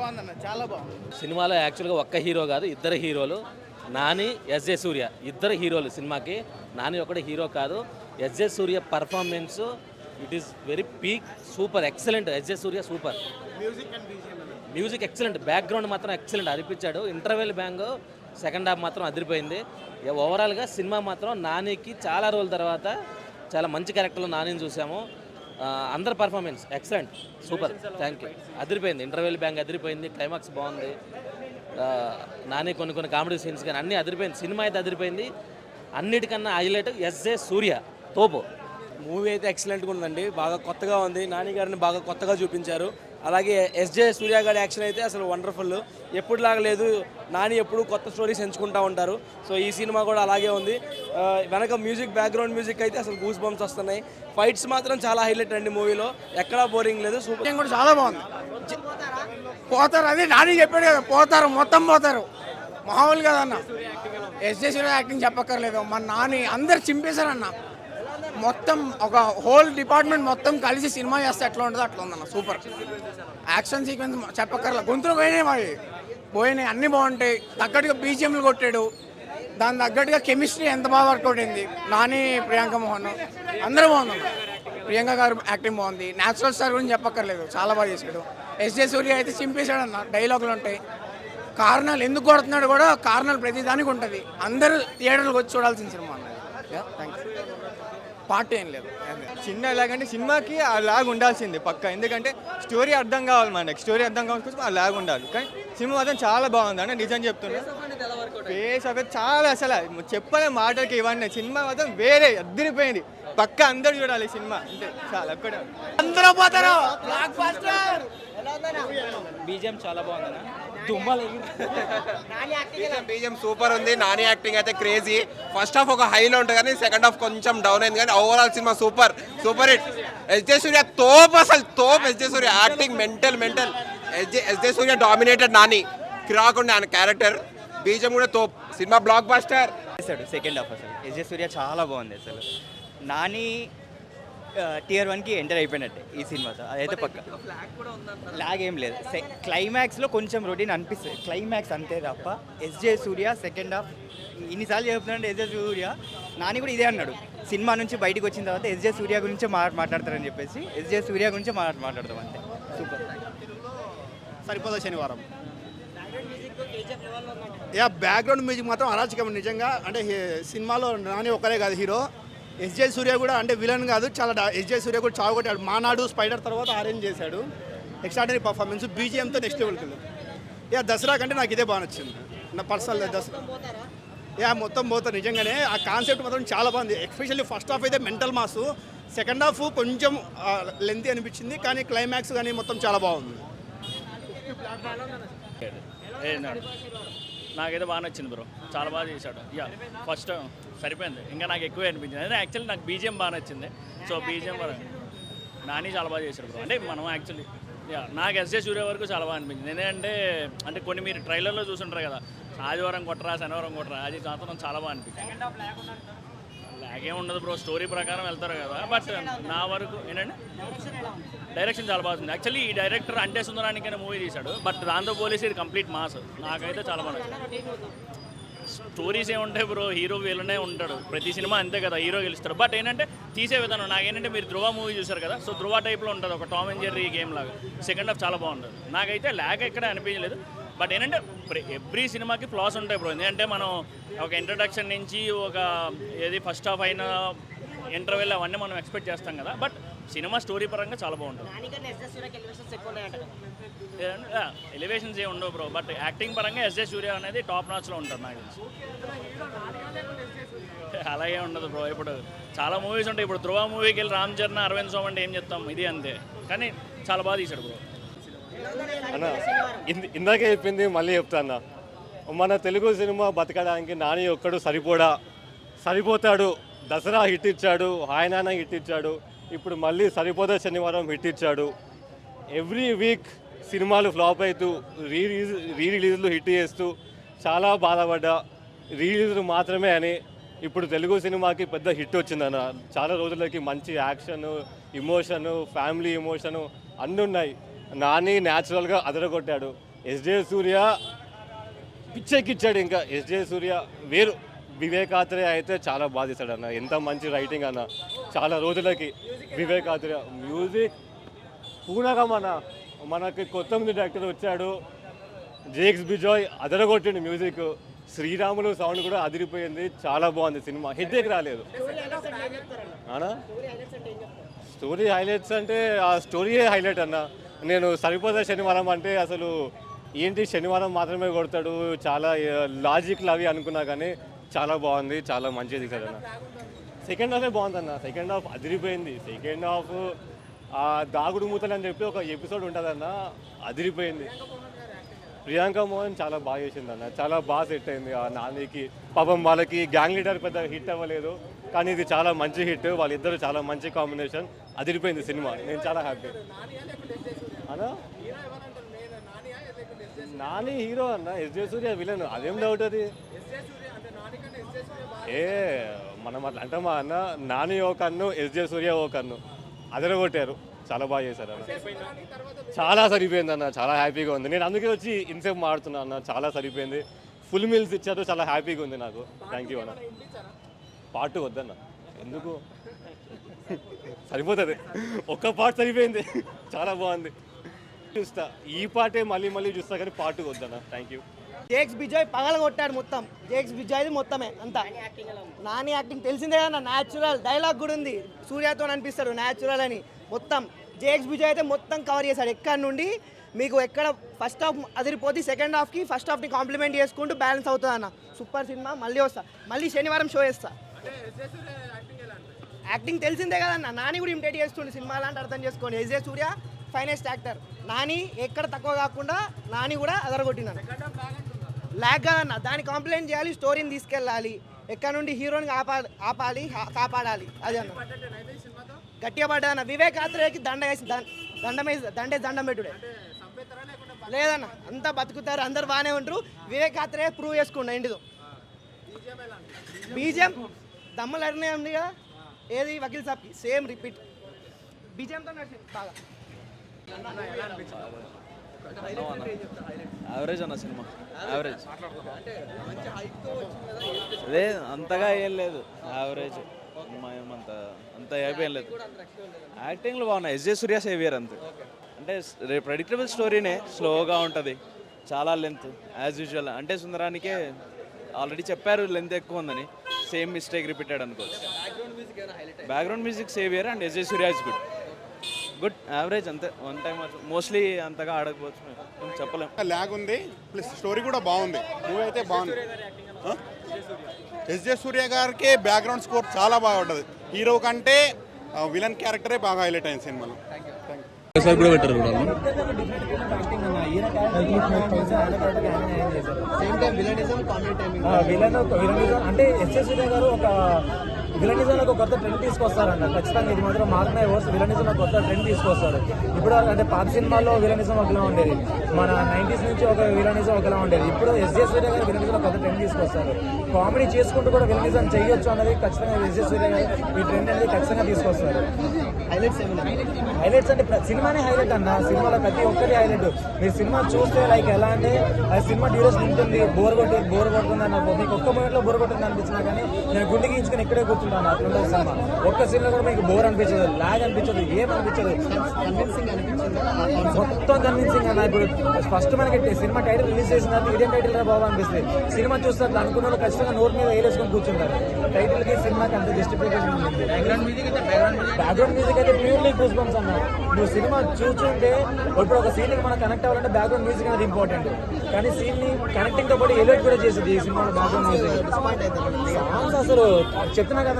బాగుందన్న, చాలా బాగుంది. సినిమాలో యాక్చువల్గా ఒక్క హీరో కాదు, ఇద్దరు హీరోలు. నాని, ఎస్జే సూర్య ఇద్దరు హీరోలు సినిమాకి. నాని ఒకటి హీరో కాదు. SJ Surya performance it is very peak, super, excellent. SJ Surya super, music excellent, background మాత్రం ఎక్సలెంట్ అనిపించాడు. ఇంటర్వెల్ బ్యాంగ్ సెకండ్ హాఫ్ మాత్రం అదిరిపోయింది. ఓవరాల్గా సినిమా మాత్రం నానికి చాలా రోజుల తర్వాత చాలా మంచి క్యారెక్టర్లో నానిని చూసాము. అందరి performance excellent, super, thank you. అదిరిపోయింది, ఇంటర్వెల్ బ్యాంగ్ అదిరిపోయింది, క్లైమాక్స్ బాగుంది. నాని కొన్ని కామెడీ సీన్స్ కానీ అన్నీ అదిరిపోయింది. సినిమా అయితే అదిరిపోయింది. అన్నిటికన్నా హైలైట్ ఎస్జే సూర్య తోపు. మూవీ అయితే ఎక్సలెంట్గా ఉందండి, బాగా కొత్తగా ఉంది. నాని గారిని బాగా కొత్తగా చూపించారు. అలాగే ఎస్జే సూర్య గారి యాక్షన్ అయితే అసలు వండర్ఫుల్, ఎప్పుడులాగా లేదు. నాని ఎప్పుడు కొత్త స్టోరీస్ ఎంచుకుంటూ ఉంటారు. సో ఈ సినిమా కూడా అలాగే ఉంది. వెనక మ్యూజిక్, బ్యాక్గ్రౌండ్ మ్యూజిక్ అయితే అసలు గూస్ బంప్స్ వస్తున్నాయి. ఫైట్స్ మాత్రం చాలా హైలైట్ అండి మూవీలో, ఎక్కడా బోరింగ్ లేదు. సూపర్ కూడా చాలా బాగుంది. పోతారు, అది నాని చెప్పాడు కదా, పోతారు, మొత్తం పోతారు. మామూలు కదన్న, ఎస్జే సూర్య యాక్టింగ్ చెప్పక్కర్లేదు. మన నాని అందరు చింపేశారన్న. మొత్తం ఒక హోల్ డిపార్ట్మెంట్ మొత్తం కలిసి సినిమా చేస్తే ఎట్లా ఉంటుందో అట్లా ఉందన్న, సూపర్. యాక్షన్ సీక్వెన్స్ చెప్పక్కర్లేదు, గొంతులు పోయినాయి అన్నీ బాగుంటాయి. తగ్గట్టుగా బీజిఎంలు కొట్టాడు, దాని తగ్గట్టుగా కెమిస్ట్రీ ఎంత బాగా వర్కౌట్ అయింది. నాని, ప్రియాంక మోహన్ అందరూ బాగుందన్న. ప్రియాంక గారు యాక్టింగ్ బాగుంది. న్యాచురల్ స్టార్ గురించి చెప్పక్కర్లేదు, చాలా బాగా చేశాడు. ఎస్జే సూర్య అయితే చింపేశాడన్న, డైలాగులు ఉంటాయి. కారణాలు ఎందుకు కొడుతున్నాడు కూడా, కారణాలు ప్రతిదానికి ఉంటుంది. అందరూ థియేటర్లకు వచ్చి చూడాల్సిన సినిమా అన్నది. Thank you. పార్ట్ ఏం లేదు, చిన్న ఎలాగంటే సినిమాకి ఆ లాగ్ ఉండాల్సింది పక్క, ఎందుకంటే స్టోరీ అర్థం కావాలి, మనకి స్టోరీ అర్థం కావాల్సి ఆ లాగ్ ఉండాలి. కానీ సినిమా మాత్రం చాలా బాగుంది అంటే నిజం చెప్తున్నా. ఫేస్ ఆఫ్ చాలా అసలు చెప్పలే మాటలకి ఇవన్నీ. సినిమా మాత్రం వేరే అద్దరిపోయింది, పక్క అందరూ చూడాలి సినిమా అంటే చాలా ఒక్కడే. అందరూ పోతారు. బీజిఎం చాలా బాగుంది. బీజిఎం సూపర్ ఉంది. నాని యాక్టింగ్ అయితే క్రేజీ. ఫస్ట్ హాఫ్ ఒక హైలో ఉంటుంది కానీ సెకండ్ హాఫ్ కొంచెం డౌన్ అయింది, కానీ overall cinema super hit. SJ Surya తోప్, అసలు తోప్. SJ Surya acting mental. SJ Surya dominated Nani, కిరాకుండే ఆయన క్యారెక్టర్. బీజిఎం కూడా తోప్. Cinema blockbuster. Second half అసలు ఎస్జే సూర్య చాలా బాగుంది. అసలు నాని టియర్ 1కి ఎంటర్ అయిపోయినట్టే ఈ సినిమాతో, అదైతే పక్క. లాగ్ ఏం లేదు. క్లైమాక్స్లో కొంచెం రొటీన్ అనిపిస్తుంది, క్లైమాక్స్ అంతే తప్ప. ఎస్జే సూర్య సెకండ్ హాఫ్ ఇన్నిసార్లు చెప్తున్నాడు. ఎస్జే సూర్య, నాని కూడా ఇదే అన్నాడు, సినిమా నుంచి బయటకు వచ్చిన తర్వాత ఎస్జే సూర్య గురించే మాట్లాడతారని చెప్పేసి ఎస్జే సూర్య గురించే మాట్లాడతాం అంతే. సూపర్. సరిపోదా శనివారం. బ్యాక్గ్రౌండ్ మ్యూజిక్ మాత్రం అరాచకం నిజంగా. అంటే సినిమాలో నాని ఒక్కరే కాదు హీరో, ఎస్జే సూర్య కూడా అంటే విలన్ కాదు, చాలా ఎస్జే సూర్య కూడా చావుకొట్టాడు. మానాడు, స్పైడర్ తర్వాత అరేంజ్ చేశాడు. ఎక్స్ట్రాడనరీ పర్ఫార్మెన్స్, బీజిఎంతో నెక్స్ట్ లెవెల్కి వెళ్ళాడు. దసరా కంటే నాకు ఇదే బాగా నచ్చింది నా పర్సనల్. దసరా మొత్తం పోతారు నిజంగానే. ఆ కాన్సెప్ట్ మాత్రం చాలా బాగుంది. ఎస్పెషల్లీ ఫస్ట్ హాఫ్ అయితే మెంటల్ మాస్, సెకండ్ హాఫ్ కొంచెం లెంతీ అనిపించింది, కానీ క్లైమాక్స్ కానీ మొత్తం చాలా బాగుంది. నాకైతే బాగా నచ్చింది బ్రో, చాలా బాగా చేశాడు. ఫస్ట్ సరిపోయింది, ఇంకా నాకు ఎక్కువ అనిపించింది. అదే యాక్చువల్లీ నాకు బీజిఎం బాగా నచ్చింది. సో బీజిఎం నాని చాలా బాగా చేశాడు బ్రో. అంటే మనం యాక్చువల్లీ నాకు ఎస్జే సూర్య వరకు చాలా బాగా అనిపించింది. ఎందుకంటే కొన్ని మీరు ట్రైలర్లో చూసుంటారు కదా, ఆదివారం కొట్టరా శనివారం కొట్టరా, అది మాత్రం చాలా బాగా అనిపించింది. లాగే ఉండదు బ్రో, స్టోరీ ప్రకారం వెళ్తారు కదా. బట్ నా వరకు ఏంటంటే డైరెక్షన్ చాలా బాగుంది. యాక్చువల్లీ ఈ డైరెక్టర్ అంటే సుందరానికైనా మూవీ తీశాడు, బట్ దాంతో పోలీసు ఇది కంప్లీట్ మాస్. నాకైతే చాలా బాగా స్టోరీస్ ఏముంటాయి బ్రో, హీరో వీళ్ళనే ఉంటాడు ప్రతి సినిమా అంతే కదా, హీరో గెలుస్తాడు. బట్ ఏంటంటే తీసే విధానం నాకేంటంటే, మీరు ధృవ మూవీ చూసారు కదా, సో ధృవ టైప్లో ఉంటుంది, ఒక టామ్ అండ్ జెర్రీ గేమ్ లాగా. సెకండ్ హాఫ్ చాలా బాగుంటుంది. నాకైతే ల్యాగ్ ఎక్కడ అనిపించలేదు. బట్ ఏంటంటే ఎవ్రీ సినిమాకి ఫ్లాస్ ఉంటాయి బ్రో. ఎందుకంటే మనం ఒక ఇంట్రడక్షన్ నుంచి ఒక ఏది ఫస్ట్ హాఫ్ అయినా ఇంటర్వెల్ అవన్నీ మనం ఎక్స్పెక్ట్ చేస్తాం కదా. బట్ సినిమా స్టోరీ పరంగా చాలా బాగుంటుంది. ఎలివేషన్స్ ఏమి ఉండవు బ్రో, బట్ యాక్టింగ్ పరంగా ఎస్జే సూర్య అనేది టాప్ నాచ్లో ఉంటుంది నాకు తెలిసి. అలాగే ఉండదు బ్రో. ఇప్పుడు చాలా మూవీస్ ఉంటాయి. ఇప్పుడు ధృవ మూవీకి వెళ్ళి రామ్ చరణ్, అరవింద్ సోమ్ అంటే ఏం చెప్తాం, ఇది అంతే. కానీ చాలా బాగా తీశాడు బ్రో. అన్న ఇందాకే చెప్పింది మళ్ళీ చెప్తా అన్న, మన తెలుగు సినిమా బతకడానికి నాని ఒక్కడు సరిపోతాడు. దసరా హిట్ ఇచ్చాడు, హాయనానా హిట్ ఇచ్చాడు, ఇప్పుడు మళ్ళీ సరిపోదా శనివారం హిట్ ఇచ్చాడు. ఎవ్రీ వీక్ సినిమాలు ఫ్లాప్ అవుతూ రీ రిలీజ్లు హిట్ చేస్తూ చాలా బాధపడ్డా. రిలీజ్లు మాత్రమే అని ఇప్పుడు తెలుగు సినిమాకి పెద్ద హిట్ వచ్చిందన్న. చాలా రోజులకి మంచి యాక్షన్, ఇమోషను, ఫ్యామిలీ ఎమోషను అన్నీ ఉన్నాయి. నాని న్యాచురల్గా అదరగొట్టాడు. ఎస్జే సూర్య పిచ్చెక్కిచ్చాడు. ఇంకా ఎస్జే సూర్య వేరు. వివేక్ ఆత్రేయ అయితే చాలా బాగా చేశాడు అన్న. ఎంత మంచి రైటింగ్ అన్న. చాలా రోజులకి వివేక్ ఆత్రేయ మ్యూజిక్ పూనకం అన్న. మనకి కొత్త మంది డైరెక్టర్ వచ్చాడు, జేక్స్ బిజాయ్ అదరగొట్టిండు మ్యూజిక్. శ్రీరాములు సౌండ్ కూడా అదిరిపోయింది. చాలా బాగుంది సినిమా. హెడ్ఏక్ రాలేదు అన్నా. స్టోరీ హైలైట్స్ అంటే ఆ స్టోరీయే హైలైట్ అన్న. నేను సరిపోతా శనివారం అంటే అసలు ఏంటి శనివారం మాత్రమే కొడతాడు, చాలా లాజిక్లు అవి అనుకున్నా కానీ చాలా బాగుంది, చాలా మంచిగా తీశాడన్న. సెకండ్ హాఫే బాగుందన్న. సెకండ్ హాఫ్ అదిరిపోయింది. సెకండ్ హాఫ్ ఆ దాగుడు మూతలు అని చెప్పి ఒక ఎపిసోడ్ ఉంటుందన్న, అదిరిపోయింది. ప్రియాంక మోహన్ చాలా బాగా చేసిందన్న. చాలా బాగా సెట్ అయింది ఆ నానికి. పాపం వాళ్ళకి గ్యాంగ్ లీడర్ పెద్ద హిట్ అవ్వలేదు, కానీ ఇది చాలా మంచి హిట్. వాళ్ళిద్దరు చాలా మంచి కాంబినేషన్. అదిరిపోయింది సినిమా. నేను చాలా హ్యాపీ అన్నా. నాని హీరో అన్న, ఎస్జే సూర్య విలన్. అదేం డౌట్ అది. మనం అట్లా అంటామా అన్న. నాని ఓ కన్ను, ఎస్జే సూర్య ఓ కన్ను. అదరగొట్టారు. చాలా బాగా చేశారు అన్న. చాలా సరిపోయింది అన్న. చాలా హ్యాపీగా ఉంది. నేను అందుకే వచ్చి ఇన్సేపు మాడుతున్నా అన్న. చాలా సరిపోయింది. ఫుల్ మీల్స్ ఇచ్చారు. చాలా హ్యాపీగా ఉంది నాకు. థ్యాంక్ యూ అన్న. పార్ట్ వద్దన్న. ఎందుకు, సరిపోతుంది. ఒక్క పార్ట్ సరిపోయింది. చాలా బాగుంది. చూస్తా ఈ పాటే మళ్ళీ మళ్ళీ చూస్తా, కానీ పార్ట్ వద్దన్న. Thank you. జేక్స్ బిజాయ్ పగల కొట్టాడు మొత్తం. జేక్స్ బిజాయ్ది మొత్తమే అంతా. నాని యాక్టింగ్ తెలిసిందే కదా, న్యాచురల్ డైలాగ్ కూడా ఉంది. సూర్యతో అనిపిస్తాడు న్యాచురల్ అని. మొత్తం జేక్స్ బిజాయ్ అయితే మొత్తం కవర్ చేశాడు. ఎక్కడి నుండి మీకు ఎక్కడ ఫస్ట్ హాఫ్ అదిరిపోతే సెకండ్ హాఫ్కి ఫస్ట్ హాఫ్ని కాంప్లిమెంట్ చేసుకుంటూ బ్యాలెన్స్ అవుతుంది అన్న. Super cinema. మళ్ళీ వస్తా, మళ్ళీ శనివారం షో చేస్తా. యాక్టింగ్ తెలిసిందే కదన్న. నాని కూడా ఇమిటేట్ చేస్తుండే సినిమా లాంటి అర్థం చేసుకోండి. ఎస్జే సూర్య ఫైనెస్ట్ యాక్టర్. నాని ఎక్కడ తక్కువ కాకుండా నాని కూడా అదరగొట్టినాను. లాగ్ కాదన్న, దాన్ని కాంప్లైంట్ చేయాలి, స్టోరీని తీసుకెళ్ళాలి. ఎక్కడ నుండి హీరోని ఆపాలి, కాపాడాలి. అది అన్న గట్టిగా పడ్డా అన్న. వివేక్ ఆత్రేయకి దండం పెట్టుడే లేదన్న. అంతా బతుకుతారు, అందరు బాగానే ఉంటారు. వివేక్ ఆత్రేయ ప్రూవ్ చేసుకుండా ఇంటిదో. బీజిఎం దమ్మలనే ఉంది కదా, ఏది వకీల్ సాబ్కి సేమ్ రిపీట్ బీజిఎంతో నడిచింది బాగా. యావరేజ్ అన్న సినిమా. యావరేజ్ అదే అంతగా ఏం లేదు. యావరేజ్ అంత ఏం లేదు. యాక్టింగ్లు బాగున్నాయి. ఎస్జే సూర్య సేవియర్ అంతే. అంటే ప్రెడిక్టబుల్ స్టోరీనే, స్లోగా ఉంటుంది, చాలా లెంత్ యాజ్ యూజువల్. అంటే సుందరానికే ఆల్రెడీ చెప్పారు లెంత్ ఎక్కువ ఉందని, సేమ్ మిస్టేక్ రిపీటెడ్ అనుకోవచ్చు. Background music saviour and SJ Surya is good. Average అంతే. వన్ టైం మోస్ట్లీ అంతగా ఆడకపోవచ్చు, చెప్పలేం. ల్యాగ్ ఉంది, ప్లస్ స్టోరీ కూడా బాగుంది. మూవీ అయితే బాగుంది. ఎస్జే సూర్య గారికి బ్యాక్గ్రౌండ్ స్కోర్ చాలా బాగా ఉంటుంది. హీరో కంటే విలన్ క్యారెక్టరే బాగా హైలైట్ అయింది సినిమాలో. అంటే ఎస్జే సూర్య గారు ఒక విలనిజంలో ఒక కొత్త ట్రెండ్ తీసుకొస్తారంట. ఖచ్చితంగా ఇది మాత్రం మార్క్ మై వర్డ్స్. విలనిజంలో కొత్త ట్రెండ్ తీసుకొస్తారు. ఇప్పుడు అంటే పాత సినిమాల్లో విలనిజం ఒకలా ఉండేది, మన 90s నుంచి ఒక విలనిజం ఒకలా ఉండేది. ఇప్పుడు ఎస్జే సూర్య గారు విలనిజంలో కొత్త ట్రెండ్ తీసుకొస్తారు. కామెడీ చేసుకుంటూ కూడా విలనిజం చేయొచ్చు అన్నది ఖచ్చితంగా ఎస్జే సూర్య గారు ఈ ట్రెండ్ అనేది ఖచ్చితంగా తీసుకొస్తారు. హైలైట్స్ అంటే సినిమానే హైలైట్ అన్న. సినిమాలో ప్రతి ఒక్కటి హైలైట్. మీరు సినిమా చూస్తే లైక్ ఎలా అంటే ఆ సినిమా డ్యూరేషన్ ఉంటుంది, బోర్ కొడుతుంది అన్న. మీకు ఒక్క మూమెంట్లో బోర్ కొట్టింది అనిపించినా కానీ నేను గుండెకి ఇంచుకొని ఇక్కడే కూర్చుంటాను. అట్లా సినిమా ఒక్క సీన్లో కూడా మీకు బోర్ అనిపించదు, లాగ్ అనిపించదు, ఏమనిపించదు. మొత్తం కన్విన్సింగ్ అన్న. ఇప్పుడు ఫస్ట్ మనకి సినిమా టైటిల్ రిలీజ్ చేసిన తర్వాత ఇదేం టైటిల్ రా బాబు అనిపిస్తుంది. సినిమా చూస్తే అట్లా అనుకున్న వాళ్ళు ఖచ్చితంగా నోట్ మీద వేలేసుకొని కూర్చుంటారు. టైటిల్కి సినిమాకి అంత జస్టిఫికేషన్ ఉంది. బ్యాక్గ్రౌండ్ మ్యూజిక్ అయితే ప్యూర్లీ గూస్ బంప్స్ అన్న. నువ్వు సినిమా చూస్తుంటే ఇప్పుడు ఒక సీన్కి మనం కనెక్ట్ అవ్వాలంటే బ్యాక్గ్రౌండ్ మ్యూజిక్ అనేది ఇంపార్టెంట్. కానీ సీన్ని కనెక్టింగ్ తో పాటు ఎలివేట్ కూడా చేసేది ఈ సినిమాలో బ్యాక్గ్రౌండ్ మ్యూజిక్. సాంగ్స్ అసలు చెప్తున్నా కదా,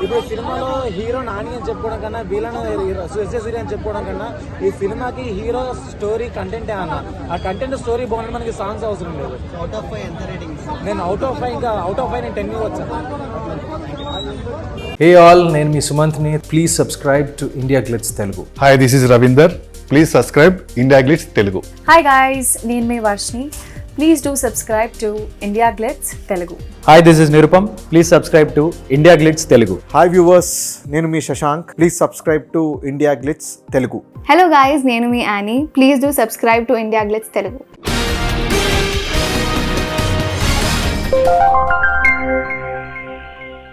ఇప్పుడు సినిమాలో హీరో నాని అని చెప్పుకోవడం కన్నా, విలన్ ఎస్జే సూర్య అని చెప్పుకోవడం కన్నా, ఈ సినిమాకి హీరో స్టోరీ కంటెంటే అన్న. ఆ కంటెంట్ స్టోరీ బాగుంటే మనకి సాంగ్స్ అవసరం లేదు. అవుట్ ఆఫ్ 5 ఎంత రేటింగ్? నేను అవుట్ ఆఫ్ 5 నేను 10 వచ్చాను. Hey all, నేను మీ సుమంత్ని. Please subscribe to India Glitz Telugu. Hi, this is Ravinder. Please subscribe India Glitz Telugu. Hi guys, నేను మీ Varshini. Please do subscribe to India Glitz Telugu. Hi, this is Nirupam. Please subscribe to India Glitz Telugu. Hi viewers, నేను మీ Shashank. Please subscribe to India Glitz Telugu. Hello guys, నేను మీ Annie. Please do subscribe to India Glitz Telugu. Glitz.